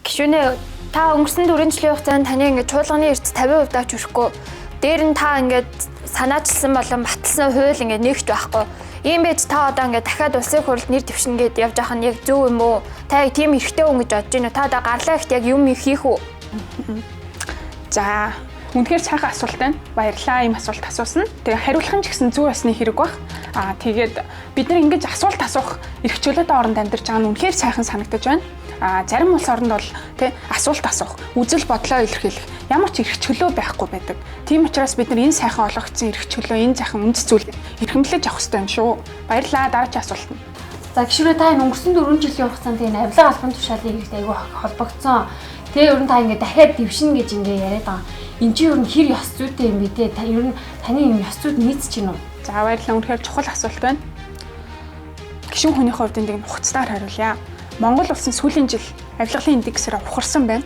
Гишүүнээ та өнгөрсөн 4 жилийн хугацаанд таны ингээд чуулганы эрс 50% авч өрөхгүй. Дээр нь та ингээд санаачилсан болон баталсан хууль ингээд нэгч байхгүй. Ийм байж та одоо ингээд дахиад улсын хурлд нэр дэвшнэ гэдээ явж байгаа нь яг зөв юм уу? Та яг тийм эрхтэй хүн гэж бодож байна уу? Та одоо гарлаа ихт яг юм хийх үү? За, үнэхээр сайхан асуулт байна. Баярлалаа ийм асуулт асуусан. Тэгээ хариулах нь ч гэсэн зөв басны хэрэг баг. Тэгээд бид нар ингэж асуулт асуух эрх чөлөөтэй оронд амьдарч байгаа нь үнэхээр сайхан санагдаж байна. Зарим улс оронд бол асуулт асуух, үзэл бодлоо илэрхийлэх ямар ч эрх чөлөө байхгүй байдаг. Тийм учраас бид нар энэ сайхан олгогдсон эрх чөлөө, энэ сайхан үндэс зүйл эрхэмлэж авах хэрэгтэй юм шүү. Баярлалаа. Дараагийн асуулт нь. За гişүрээ та энэ өнгөрсөн 4 жилийн хугацаанд энэ авилга албан тушаалын хэрэгт аягүй холбогдсон. Тэгээ ер нь та ингээд дахиад дэвшинэ гэж ингээд яриад байгаа. Энд чинь ер нь хэр ёс зүйтэй юм бэ те? Та ер нь таны энэ ёс зүйд нийцэж гинэ үү? За баярлалаа. Үнэхээр чухал асуулт байна. Гишүүн хүний хувьд энэ хугацаар хариулъя. Монгол улсын сүүлийн жил авилгалын индексээр ухарсан байна.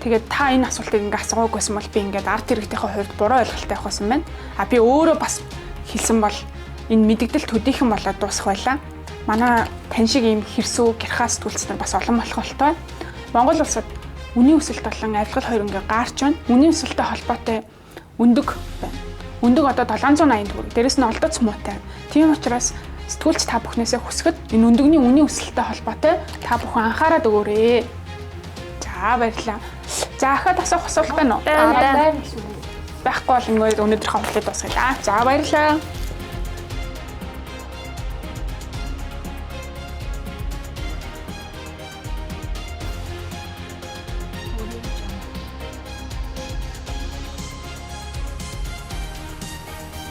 Тэгээд та энэ асуултыг ингээ асуугүйсэн бол би ингээд ард иргэдийнхээ хувьд буруу ойлголттой авах байсан байна. Би өөрөө бас хэлсэн бол энэ мэдэгдэл төдийхэн болоод дуусах байлаа. Манай тань шиг ийм хэрсүү гэрхаас сэтгүүлч нар бас олон болох болтой. Монгол улсад үнийн өсөлт болон авилгал хоёр ингээ гаарч байна. Үнийн өсөлттэй холбоотой өндөг байна. Өндөг одоо 780 төгрөг. Дээрэс нь олдоц муутай. Тийм учраас сэтгүүлч та бүхнээсээ хүсгэд энэ өндөгний үнийн өсөлттэй холбоотой та бүхэн анхаарал өгөөрэй. За баярлалаа. За ахад асуух асуулт байна уу? Байна. Байхгүй бол ингээд өнөөдрийнхөө хурлыг дуусгая. За баярлалаа.